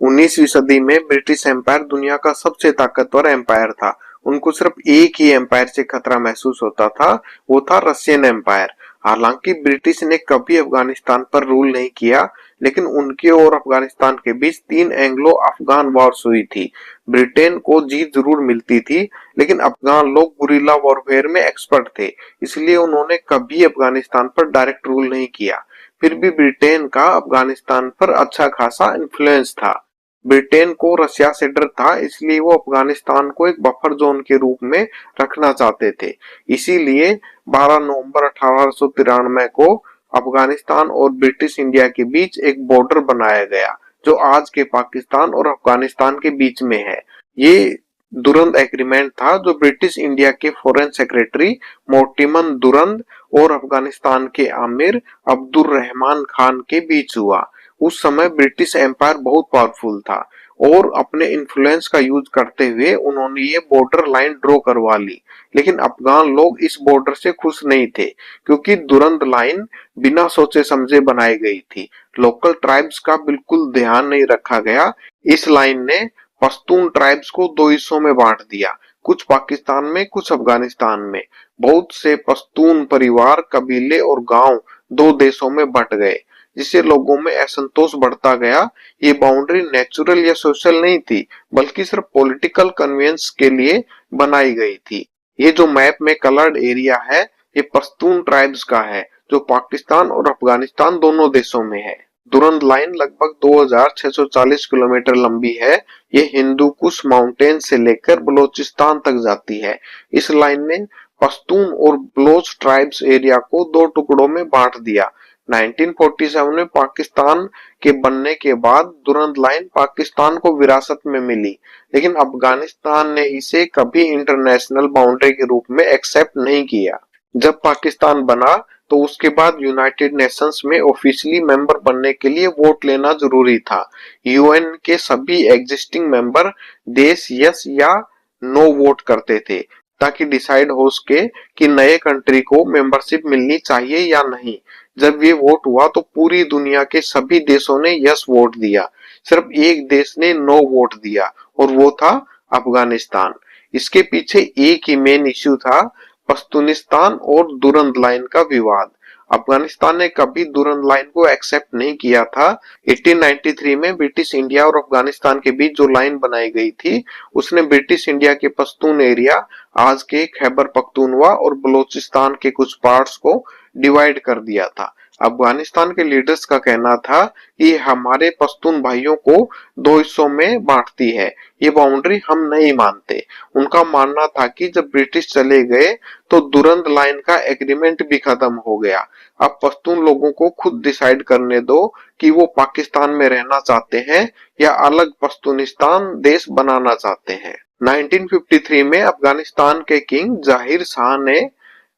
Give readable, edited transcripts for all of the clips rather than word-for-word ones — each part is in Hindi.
19वीं सदी में ब्रिटिश एम्पायर दुनिया का सबसे ताकतवर एम्पायर था। उनको सिर्फ एक ही एम्पायर से खतरा महसूस होता था, वो था रशियन एम्पायर। हालांकि ब्रिटिश ने कभी अफगानिस्तान पर रूल नहीं किया, लेकिन उनके और अफगानिस्तान के बीच 3 एंग्लो अफगान वॉर्स हुई थी। ब्रिटेन को जीत जरूर मिलती थी, लेकिन अफगान लोग गुरिल्ला वॉरफेयर में एक्सपर्ट थे, इसलिए उन्होंने कभी अफगानिस्तान पर डायरेक्ट रूल नहीं किया। फिर भी ब्रिटेन का अफगानिस्तान पर अच्छा खासा इन्फ्लुएंस था। ब्रिटेन को रशिया से डर था, इसलिए वो अफगानिस्तान को एक बफर जोन के रूप में रखना चाहते थे। इसीलिए 12 नवंबर 1893 को अफगानिस्तान और ब्रिटिश इंडिया के बीच एक बॉर्डर बनाया गया, जो आज के पाकिस्तान और अफगानिस्तान के बीच में है। ये दुरंद एग्रीमेंट था, जो ब्रिटिश इंडिया के फॉरेन सेक्रेटरी मोर्टिमन दुरंद और अफगानिस्तान के आमिर अब्दुल रहमान खान के बीच हुआ। उस समय ब्रिटिश एम्पायर बहुत पावरफुल था और अपने इन्फ्लुएंस का यूज करते हुए उन्होंने ये बॉर्डर लाइन ड्रॉ करवा ली। लेकिन अफगान लोग इस बॉर्डर से खुश नहीं थे, क्योंकि दुरंद लाइन बिना सोचे समझे बनाई गई थी। लोकल ट्राइब्स का बिल्कुल ध्यान नहीं रखा गया। इस लाइन ने पश्तून ट्राइब्स को 2 हिस्सों में बांट दिया, कुछ पाकिस्तान में, कुछ अफगानिस्तान में। बहुत से पश्तून परिवार, कबीले और गांव 2 देशों में बंट गए, जिससे लोगों में असंतोष बढ़ता गया। ये बाउंड्री नेचुरल या सोशल नहीं थी, बल्कि सिर्फ पॉलिटिकल कन्वीनियंस के लिए बनाई गई थी। ये जो मैप में कलर्ड एरिया है, ये पश्तून ट्राइब्स का है, जो पाकिस्तान और अफगानिस्तान दोनों देशों में है। दुरंद लाइन लगभग 2640 किलोमीटर लंबी है। ये हिंदू कुश माउंटेन से लेकर बलोचिस्तान तक जाती है। इस लाइन ने पश्तून और बलोच ट्राइब्स एरिया को 2 टुकड़ों में बांट दिया। 1947 में पाकिस्तान के बनने के बाद दुरंद लाइन पाकिस्तान को विरासत में मिली, लेकिन अफगानिस्तान ने इसे कभी इंटरनेशनल बाउंड्री के रूप में एक्सेप्ट नहीं किया। जब पाकिस्तान बना तो उसके बाद यूनाइटेड नेशंस में ऑफिशियली मेंबर बनने के लिए वोट लेना जरूरी था। यूएन के सभी एग्जिस्टिंग मेंबर देश यस या नो वोट करते थे, ताकि डिसाइड हो सके कि नए कंट्री को मेंबरशिप मिलनी चाहिए या नहीं। जब ये वोट हुआ तो पूरी दुनिया के सभी देशों ने यस वोट दिया। सिर्फ एक देश ने नो वोट दिया, और वो था अफगानिस्तान। इसके पीछे एक ही मेन इश्यू था, पश्तूनिस्तान और दुरंद लाइन का विवाद। अफगानिस्तान ने कभी दुरंद लाइन को एक्सेप्ट नहीं किया था। 1893 में ब्रिटिश इंडिया और अफगानिस्तान के बीच जो लाइन बनाई गई थी, उसने ब्रिटिश इंडिया के पश्तून एरिया, आज के खैबर पख्तूनवा और बलोचिस्तान के कुछ पार्ट्स को डिवाइड कर दिया था। अफगानिस्तान के लीडर्स का कहना था कि हमारे पश्तून भाइयों को 2 हिस्सों में बांटती है, ये बाउंड्री हम नहीं मानते। उनका मानना था कि जब ब्रिटिश चले गए तो दुरंद लाइन का एग्रीमेंट भी खत्म हो गया। अब पश्तून लोगों को खुद डिसाइड करने दो कि वो पाकिस्तान में रहना चाहते हैं या अलग पश्तूनिस्तान देश बनाना चाहते हैं। 1953 में अफगानिस्तान के किंग जाहिर शाह ने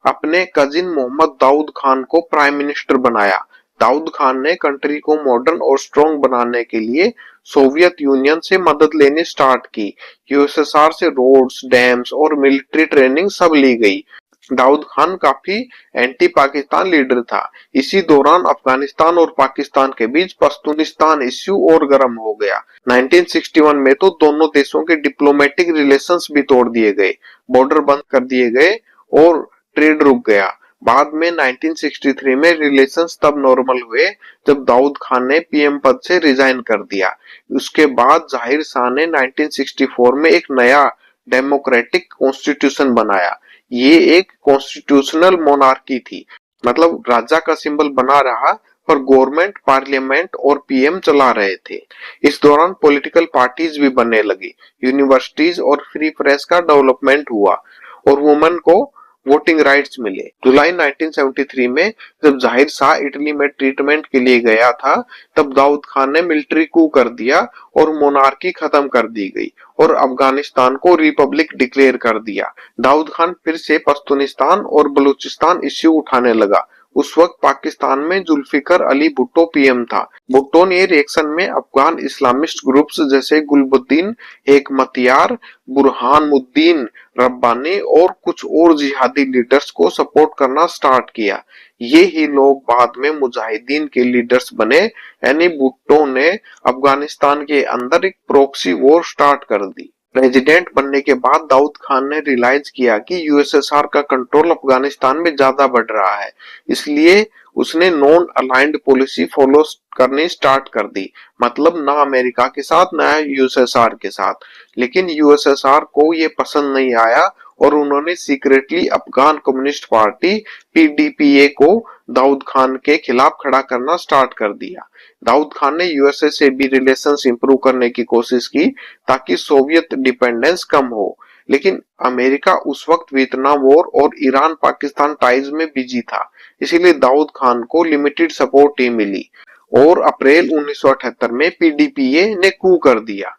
अपने कजिन मोहम्मद दाऊद खान को प्राइम मिनिस्टर बनाया। दाऊद खान ने कंट्री को मॉडर्न और स्ट्रॉन्ग बनाने के लिए सोवियत यूनियन से मदद लेनी स्टार्ट की। यूएसएसआर से रोड्स, डैम्स और मिलिट्री ट्रेनिंग सब ली गई। दाऊद खान काफी एंटी पाकिस्तान लीडर था। इसी दौरान अफगानिस्तान और पाकिस्तान के बीच पश्तूनिस्तान इश्यू और गर्म हो गया। 1961 में तो दोनों देशों के डिप्लोमेटिक रिलेशंस भी तोड़ दिए गए, बॉर्डर बंद कर दिए गए और ट्रेड रुक गया। बाद में 1963 में रिलेशंस तब नॉर्मल हुए जब दाऊद खान ने पीएम पद से रिजाइन कर दिया। उसके बाद जाहिर शाह ने 1964 में एक नया डेमोक्रेटिक कॉन्स्टिट्यूशन बनाया। ये एक कॉन्स्टिट्यूशनल मोनार्की थी, मतलब राजा का सिंबल बना रहा, पर गवर्नमेंट, पार्लियामेंट और पीएम चला रहे थे। इस दौरान पॉलिटिकल पार्टीज भी बनने लगी, यूनिवर्सिटीज और फ्री प्रेस का डेवलपमेंट हुआ और वुमेन को वोटिंग राइट्स मिले। जुलाई 1973 में जब जाहिर शाह इटली में ट्रीटमेंट के लिए गया था, तब दाऊद खान ने मिलिट्री कू कर दिया और मोनार्की खत्म कर दी गई और अफगानिस्तान को रिपब्लिक डिक्लेयर कर दिया। दाऊद खान फिर से पश्तूनिस्तान और बलूचिस्तान इश्यू उठाने लगा। उस वक्त पाकिस्तान में जुल्फिकर अली भुट्टो पीएम था। भुट्टो ने रिएक्शन में अफगान इस्लामिस्ट ग्रुप्स जैसे गुलबुद्दीन हेकमतयार, बुरहानुद्दीन रब्बानी और कुछ और जिहादी लीडर्स को सपोर्ट करना स्टार्ट किया। ये ही लोग बाद में मुजाहिदीन के लीडर्स बने। यानी भुट्टो ने अफगानिस्तान के अंदर एक प्रॉक्सी वॉर स्टार्ट कर दी। प्रेसिडेंट बनने के बाद दाऊद खान ने रियलाइज किया कि यूएसएसआर का कंट्रोल अफगानिस्तान में ज्यादा बढ़ रहा है, इसलिए उसने नॉन अलाइंड पॉलिसी फॉलो करनी स्टार्ट कर दी। मतलब ना अमेरिका के साथ ना यूएसएसआर के साथ। लेकिन यूएसएसआर को ये पसंद नहीं आया और उन्होंने secretly Afghan communist party PDPA को दाऊद खान के खिलाफ खड़ा करना स्टार्ट कर दिया। दाऊद खान ने यूएसए से भी रिलेशंस इंप्रूव करने की कोशिश की ताकि सोवियत डिपेंडेंस कम हो। लेकिन अमेरिका उस वक्त वियतनाम वॉर और ईरान पाकिस्तान टाइज में बिजी था, इसीलिए दाऊद खान को लिमिटेड सपोर्ट ही मिली और अप्रैल 1978 में पीडीपीए ने कू कर दिया।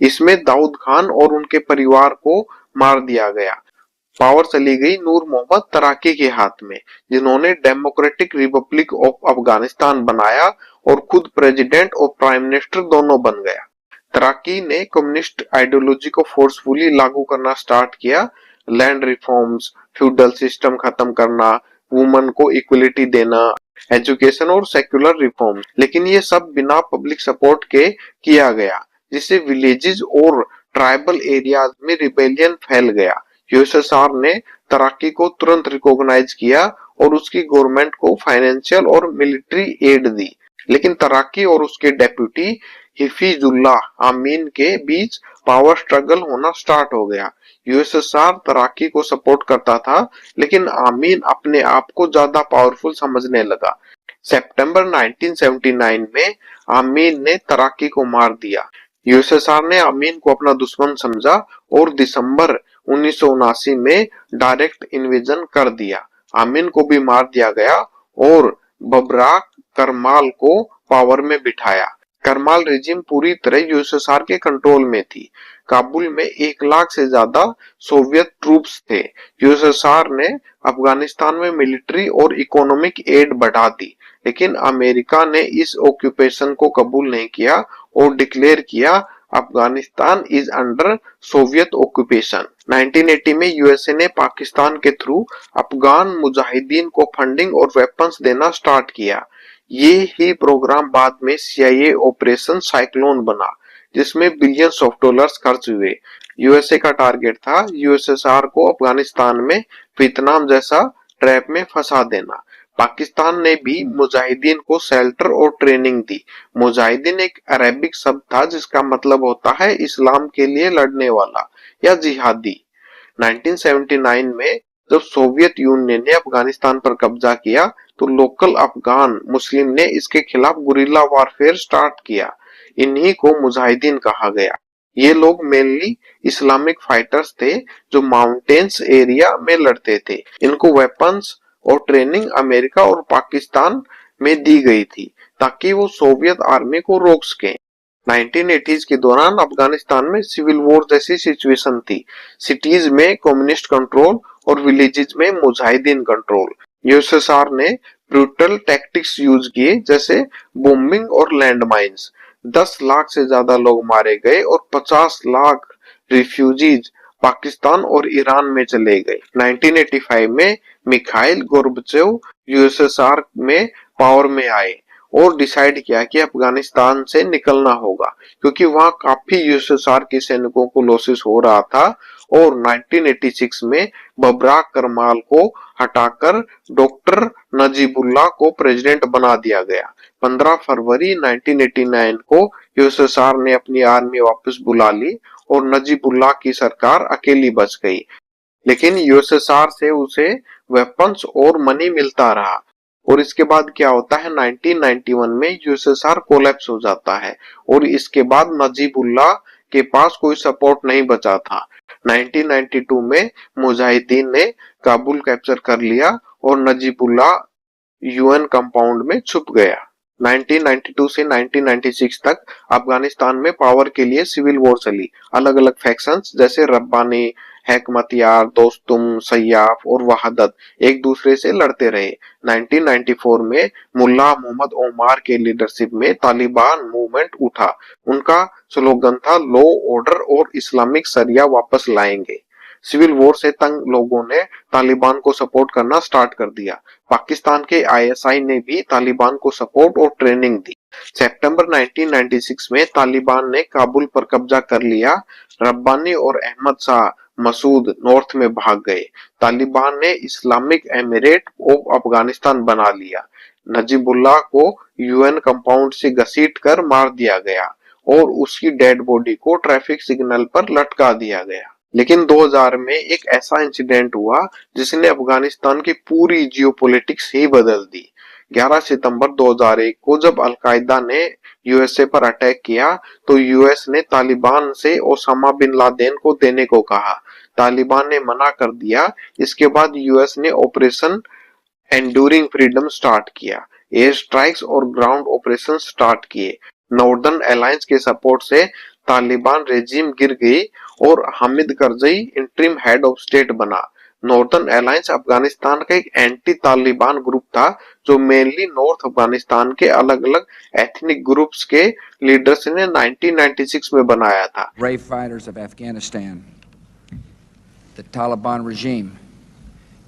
इसमें दाऊद खान और उनके परिवार को मार दिया गया। पावर चली गई नूर मोहम्मद तराकी के हाथ में, जिन्होंने डेमोक्रेटिक रिपब्लिक ऑफ अफगानिस्तान बनाया और खुद प्रेसिडेंट और प्राइम मिनिस्टर दोनों बन गया। तराकी ने कम्युनिस्ट आइडियोलॉजी को फोर्सफुली लागू करना स्टार्ट किया। लैंड रिफॉर्म्स, फ्यूडल सिस्टम खत्म करना, वुमन को इक्वलिटी देना, एजुकेशन और सेक्युलर रिफॉर्म। लेकिन ये सब बिना पब्लिक सपोर्ट के किया गया, जिससे विलेजेस और ट्राइबल एरियाज में रिबेलियन फैल गया। यूएसएसआर ने तराकी को तुरंत रिकॉग्नाइज किया और उसकी गवर्नमेंट को फाइनेंशियल और मिलिट्री एड दी। लेकिन तराकी और उसके डेप्यूटी हिफिजुल्लाह आमीन के बीच पावर स्ट्रगल होना स्टार्ट हो गया। यूएसएसआर तराकी को सपोर्ट करता था, लेकिन आमीन अपने आप को ज्यादा पावरफुल समझने लगा। सितंबर 1979 में आमीन ने तराकी को मार दिया। यूएसएसआर ने आमीन को अपना दुश्मन समझा और दिसंबर 1979 में डायरेक्ट इन्वेजन कर दिया। आमीन को भी मार दिया गया और बबराक करमाल को पावर में बिठाया। करमाल रिजिम पूरी तरह यूएसएसआर के कंट्रोल में थी। काबुल में 1 लाख से ज्यादा सोवियत ट्रूप्स थे। यूएसएसआर ने अफगानिस्तान में मिलिट्री और इकोनॉमिक एड बढ़ा दी, लेकिन अमेरिका ने इस ऑक्यूपेशन को कबूल नहीं किया और डिक्लेयर किया Afghanistan is under Soviet occupation. 1980 में यूएसए ने पाकिस्तान के थ्रू अफगान मुजाहिदीन को फंडिंग और वेपन्स देना स्टार्ट किया। ये ही प्रोग्राम बाद में सीआईए ऑपरेशन साइक्लोन बना, जिसमें बिलियंस ऑफ डॉलर्स खर्च हुए। यूएसए का टारगेट था यूएसएसआर को अफगानिस्तान में वियतनाम जैसा ट्रैप में फंसा देना। पाकिस्तान ने भी मुजाहिदीन को शेल्टर और ट्रेनिंग दी। मुजाहिदीन एक अरेबिक शब्द था जिसका मतलब होता है इस्लाम के लिए लड़ने वाला या जिहादी। 1979 में जब सोवियत यूनियन ने अफगानिस्तान पर कब्जा किया तो लोकल अफगान मुस्लिम ने इसके खिलाफ गुरिल्ला वारफेयर स्टार्ट किया। इन्हीं को मुजाहिदीन कहा गया। ये लोग मेनली इस्लामिक फाइटर्स थे जो माउंटेन्स एरिया में लड़ते थे। इनको वेपन्स और ट्रेनिंग अमेरिका और पाकिस्तान में दी गई थी ताकि वो सोवियत आर्मी को रोक सके। 1980s के दौरान अफगानिस्तान में सिविल वॉर जैसी सिचुएशन थी। सिटीज में कम्युनिस्ट कंट्रोल और विलेजेस में मुजाहिदीन कंट्रोल। यूएसएसआर ने ब्रूटल टैक्टिक्स यूज किए, जैसे बॉम्बिंग और लैंड माइंस। 10 लाख से ज्यादा लोग मारे गए और 50 लाख रिफ्यूजीज पाकिस्तान और ईरान में चले गए। 1985 में मिखाइल गोर्बाचेव यूएसएसआर में पावर में आए और डिसाइड किया कि अफगानिस्तान से निकलना होगा, क्योंकि वहां काफी यूएसएसआर के सैनिकों को लॉसेस हो रहा था। और 1986 में बबराक करमाल को हटाकर डॉक्टर नजीबुल्लाह को प्रेसिडेंट बना दिया गया। 15 फरवरी 1989 को यूएसएसआर ने अपनी आर्मी वापस बुला ली और नजीबुल्लाह की सरकार अकेली बच गई। लेकिन यूएसएसआर से उसे वेपन्स और मनी मिलता रहा। और इसके बाद क्या होता है, 1991 में यूएसएसआर कोलैप्स हो जाता है और इसके बाद नजीबुल्लाह के पास कोई सपोर्ट नहीं बचा था। 1992 में मुजाहिदीन ने काबुल कैप्चर कर लिया और नजीबुल्लाह यूएन कंपाउंड में छुप गया। 1992 से 1996 तक अफगानिस्तान में पावर के लिए सिविल वॉर चली। अलग अलग फैक्शंस जैसे रब्बानी, हैकमतियार, दोस्तुम, सय्याफ और वहादत एक दूसरे से लड़ते रहे। 1994 में मुल्ला मोहम्मद ओमार के लीडरशिप में तालिबान मूवमेंट उठा। उनका स्लोगन था लॉ, ऑर्डर और इस्लामिक शरिया वापस लाएंगे। सिविल वॉर से तंग लोगों ने तालिबान को सपोर्ट करना स्टार्ट कर दिया। पाकिस्तान के आईएसआई ने भी तालिबान को सपोर्ट और ट्रेनिंग दी। सितंबर 1996 में तालिबान ने काबुल पर कब्जा कर लिया। रब्बानी और अहमद शाह मसूद नॉर्थ में भाग गए। तालिबान ने इस्लामिक एमिरेट ऑफ अफगानिस्तान बना लिया। नजीबुल्लाह को यूएन कंपाउंड से घसीट कर मार दिया गया और उसकी डेड बॉडी को ट्रैफिक सिग्नल पर लटका दिया गया। लेकिन 2000 में एक ऐसा इंसिडेंट हुआ जिसने अफगानिस्तान की पूरी जियोपॉलिटिक्स ही बदल दी। 11 सितंबर 2001 को जब अलकायदा ने यूएसए पर अटैक किया तो यूएस ने तालिबान से ओसामा बिन लादेन को देने को कहा। तालिबान ने मना कर दिया। इसके बाद यूएस ने ऑपरेशन एंड्यूरिंग फ्रीडम स्टार्ट किया। एयर स्ट्राइक्स और ग्राउंड ऑपरेशन स्टार्ट किए। नॉर्दर्न अलायंस के सपोर्ट से तालिबान रेजिम गिर गई और Hamid Karzai interim head of state बना। नॉर्दर्न अलायंस अफगानिस्तान का एक एंटी तालिबान ग्रुप था जो मेनली नॉर्थ अफगानिस्तान के अलग अलग एथनिक ग्रुप्स के लीडर्स ने 1996 में बनाया था। Brave fighters of Afghanistan, the Taliban regime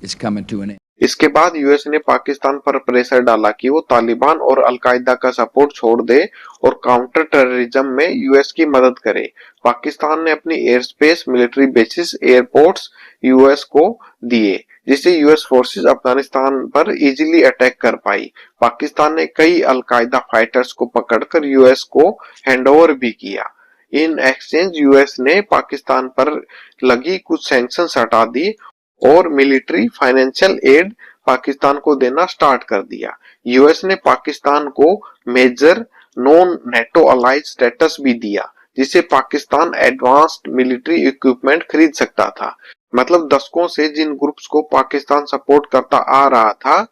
is coming to an end. इसके बाद यूएस ने पाकिस्तान पर प्रेशर डाला कि वो तालिबान और अलकायदा का सपोर्ट छोड़ दे और काउंटर टेररिज्म में यूएस की मदद करे। पाकिस्तान ने अपनी air space, military bases, airports US को दिए जिससे यूएस फोर्सेस अफगानिस्तान पर इजीली अटैक कर पाई। पाकिस्तान ने कई अलकायदा फाइटर्स को पकड़कर यूएस को हैंडओवर भी किया। इन एक्सचेंज यूएस ने पाकिस्तान पर लगी कुछ सैंक्शंस हटा दी और मिलिट्री फाइनेंशियल एड पाकिस्तान को देना स्टार्ट कर दिया। यूएस ने पाकिस्तान को major non NATO allies status भी दिया जिससे पाकिस्तान एडवांस्ड मिलिट्री इक्विपमेंट खरीद सकता था। मतलब दशकों से जिन ग्रुप्स को पाकिस्तान सपोर्ट करता आ रहा था,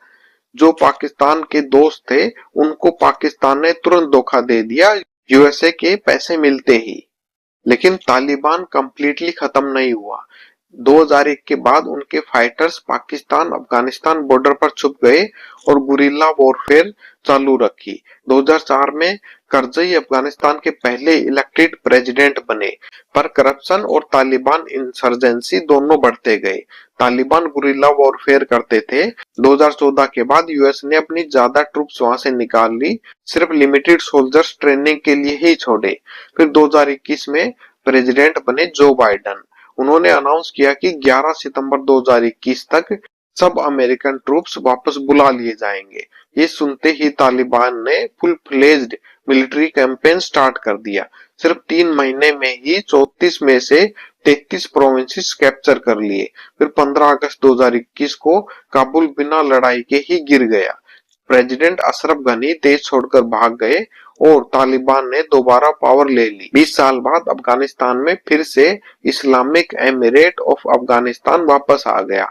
जो पाकिस्तान के दोस्त थे, उनको पाकिस्तान ने तुरंत धोखा दे दिया यूएसए के पैसे मिलते ही। लेकिन तालिबान कंप्लीटली खत्म नहीं हुआ। 2001 के बाद उनके फाइटर्स पाकिस्तान अफगानिस्तान बॉर्डर पर छुप गए और गुरिल्ला वॉरफेयर चालू रखी। 2004 में करजई अफगानिस्तान के पहले इलेक्टेड प्रेसिडेंट बने, पर करप्शन और तालिबान इंसर्जेंसी दोनों बढ़ते गए। तालिबान गुरिल्ला वॉरफेयर करते थे। 2014 के बाद यूएस ने अपनी ज्यादा ट्रूप्स वहां से निकाल ली, सिर्फ लिमिटेड सोल्जर्स ट्रेनिंग के लिए ही छोड़े। फिर 2021 में प्रेसिडेंट बने जो बाइडन। उन्होंने अनाउंस किया कि 11 सितंबर 2021 तक सब अमेरिकन ट्रूप्स वापस बुला लिए जाएंगे। ये सुनते ही तालिबान ने full fledged military campaign start कर दिया। सिर्फ 3 महीने में ही 34 में से 33 प्रोविंसेस कैप्चर कर लिए। फिर 15 अगस्त 2021 को काबुल बिना लड़ाई के ही गिर गया। प्रेसिडेंट अशरफ गनी देश छोड़कर भाग गए और तालिबान ने दोबारा पावर ले ली। 20 साल बाद अफगानिस्तान में फिर से इस्लामिक एमिरेट ऑफ अफगानिस्तान वापस आ गया।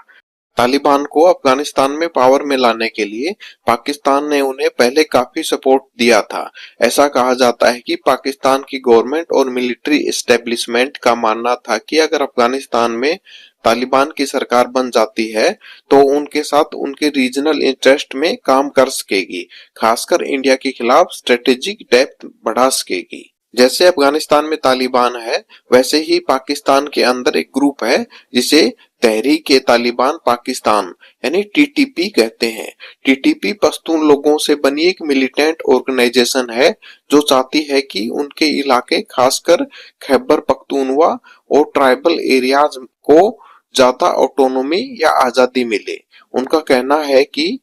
तालिबान को अफगानिस्तान में पावर में लाने के लिए पाकिस्तान ने उन्हें पहले काफी सपोर्ट दिया था। ऐसा कहा जाता है कि पाकिस्तान की गवर्नमेंट और मिलिट्री एस्टेब्लिशमेंट का मानना था कि अगर अफगानिस्तान में तालिबान की सरकार बन जाती है तो उनके साथ उनके रीजनल इंटरेस्ट में काम कर सकेगी, खासकर इंडिया के खिलाफ स्ट्रेटेजिक डेप्थ बढ़ा सकेगी। जैसे अफगानिस्तान में तालिबान है, वैसे ही पाकिस्तान के अंदर एक ग्रुप है जिसे तहरीक-ए-तालिबान पाकिस्तान यानी टीटीपी कहते हैं। टीटीपी पश्तून लोगों से बनी एक मिलिटेंट ऑर्गेनाइजेशन है जो चाहती है कि उनके इलाके, खासकर खैबर पख्तूनख्वा और ट्राइबल एरियाज को ज्यादा ऑटोनॉमी या आजादी मिले। उनका कहना है कि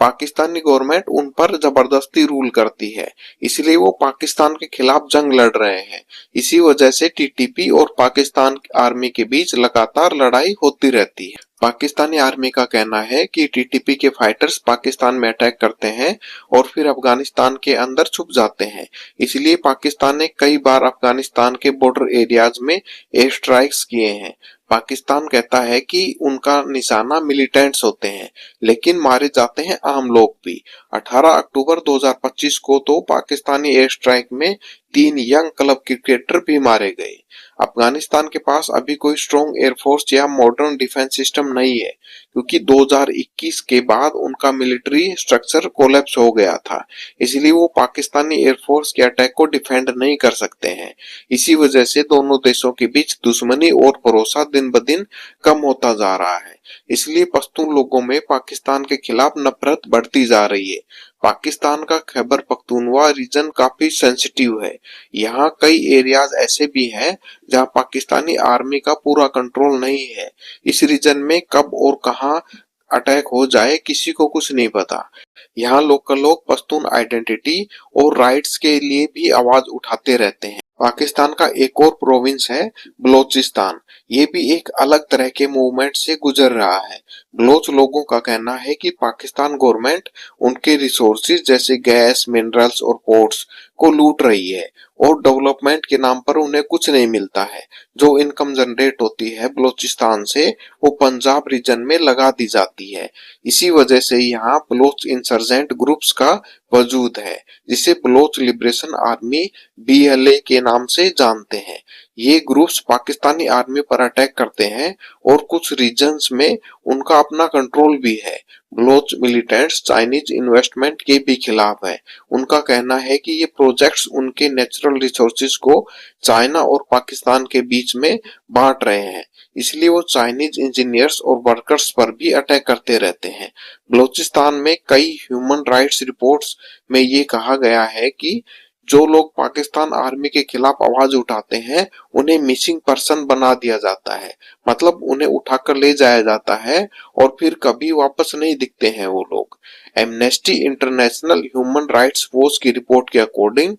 पाकिस्तानी गवर्नमेंट उन पर जबरदस्ती रूल करती है, इसलिए वो पाकिस्तान के खिलाफ जंग लड़ रहे हैं। इसी वजह से टीटीपी और पाकिस्तान आर्मी के बीच लगातार लड़ाई होती रहती है। पाकिस्तानी आर्मी का कहना है कि टीटीपी के फाइटर्स पाकिस्तान में अटैक करते हैं और फिर अफगानिस्तान के अंदर छुप जाते हैं। इसलिए पाकिस्तान ने कई बार अफगानिस्तान के बॉर्डर एरियाज में एयर स्ट्राइक्स किए हैं। पाकिस्तान कहता है कि उनका निशाना मिलिटेंट्स होते हैं, लेकिन मारे जाते हैं आम लोग भी। 18 अक्टूबर 2025 को तो पाकिस्तानी एयर स्ट्राइक में 3 यंग क्लब क्रिकेटर भी मारे गए। अफगानिस्तान के पास अभी कोई स्ट्रॉन्ग एयरफोर्स या मॉडर्न डिफेंस सिस्टम नहीं है, क्योंकि 2021 के बाद उनका मिलिट्री स्ट्रक्चर कोलैप्स हो गया था। इसलिए वो पाकिस्तानी एयरफोर्स के अटैक को डिफेंड नहीं कर सकते हैं। इसी वजह से दोनों देशों के बीच दुश्मनी और भरोसा दिन ब दिन कम होता जा रहा है। इसलिए पश्तून लोगों में पाकिस्तान के खिलाफ नफरत बढ़ती जा रही है। पाकिस्तान का खैबर पख्तूनवा रीजन काफी सेंसिटिव है। यहाँ कई एरियाज ऐसे भी हैं जहाँ पाकिस्तानी आर्मी का पूरा कंट्रोल नहीं है। इस रीजन में कब और कहाँ अटैक हो जाए किसी को कुछ नहीं पता। यहाँ लोकल लोग पश्तून आइडेंटिटी और राइट्स के लिए भी आवाज उठाते रहते हैं। पाकिस्तान का एक और प्रोविंस है बलोचिस्तान। ये भी एक अलग तरह के मूवमेंट से गुजर रहा है। बलोच लोगों का कहना है कि पाकिस्तान गवर्नमेंट उनके रिसोर्सेज जैसे गैस, मिनरल्स और पोर्ट्स को लूट रही है और डेवलपमेंट के नाम पर उन्हें कुछ नहीं मिलता है। जो इनकम जनरेट होती है बलोचिस्तान से वो पंजाब रीजन में लगा दी जाती है। इसी वजह से यहाँ बलोच इंसर्जेंट ग्रुप्स का वजूद है, जिसे बलोच लिबरेशन आर्मी BLA के नाम से जानते हैं। ये ग्रुप्स पाकिस्तानी आर्मी पर अटैक करते हैं और कुछ रीजन्स में उनका अपना कंट्रोल भी है। बलोच मिलिटेंट्स चाइनीज इन्वेस्टमेंट के भी खिलाफ है। उनका कहना है कि ये प्रोजेक्ट्स उनके नेचुरल रिसोर्सेज को चाइना और पाकिस्तान के बीच में बांट रहे हैं, इसलिए वो चाइनीज इंजीनियर्स और वर्कर्स पर भी अटैक करते रहते हैं। बलोचिस्तान में कई ह्यूमन राइट्स रिपोर्ट्स में ये कहा गया है कि जो लोग पाकिस्तान आर्मी के खिलाफ आवाज उठाते हैं उन्हें मिसिंग पर्सन बना दिया जाता है। मतलब उन्हें उठाकर ले जाया जाता है और फिर कभी वापस नहीं दिखते हैं वो लोग। Amnesty international human rights watch की रिपोर्ट के अकॉर्डिंग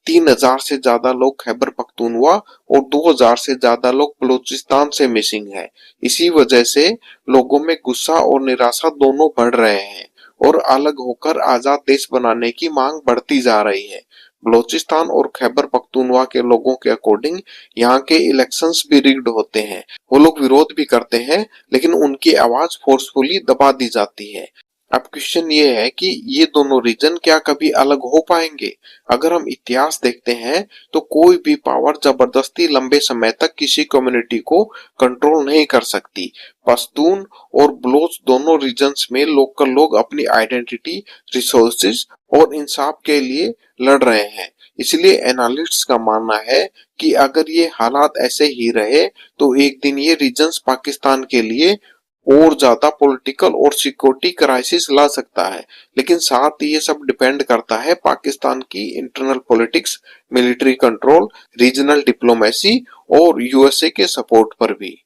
3000 से ज्यादा लोग खैबर पख्तूनवा और 2000 से ज्यादा लोग बलूचिस्तान से मिसिंग है। इसी वजह से लोगों में गुस्सा और निराशा दोनों बढ़ रहे हैं और अलग होकर आजाद देश बनाने की मांग बढ़ती जा रही है। बलूचिस्तान और खैबर पख्तूनवा के लोगों के अकॉर्डिंग यहाँ के इलेक्शंस भी रिग्ड होते हैं। वो लोग विरोध भी करते हैं, लेकिन उनकी आवाज फोर्सफुली दबा दी जाती है। अब क्वेश्चन ये है कि ये दोनों रीजन क्या कभी अलग हो पाएंगे? अगर हम इतिहास देखते हैं तो कोई भी पावर जबरदस्ती लंबे समय तक किसी कम्युनिटी को कंट्रोल नहीं कर सकती। पश्तून और बलोच दोनों रीजन्स में लोकल लोग अपनी आइडेंटिटी, रिसोर्सेज और इंसाफ के लिए लड़ रहे हैं। इसलिए एनालिस्ट्स का मानना है कि अगर ये हालात ऐसे ही रहे तो एक दिन ये रीजन्स पाकिस्तान के लिए और ज्यादा पॉलिटिकल और सिक्योरिटी क्राइसिस ला सकता है। लेकिन साथ ही ये सब डिपेंड करता है पाकिस्तान की internal politics, military control, regional diplomacy और USA के सपोर्ट पर भी।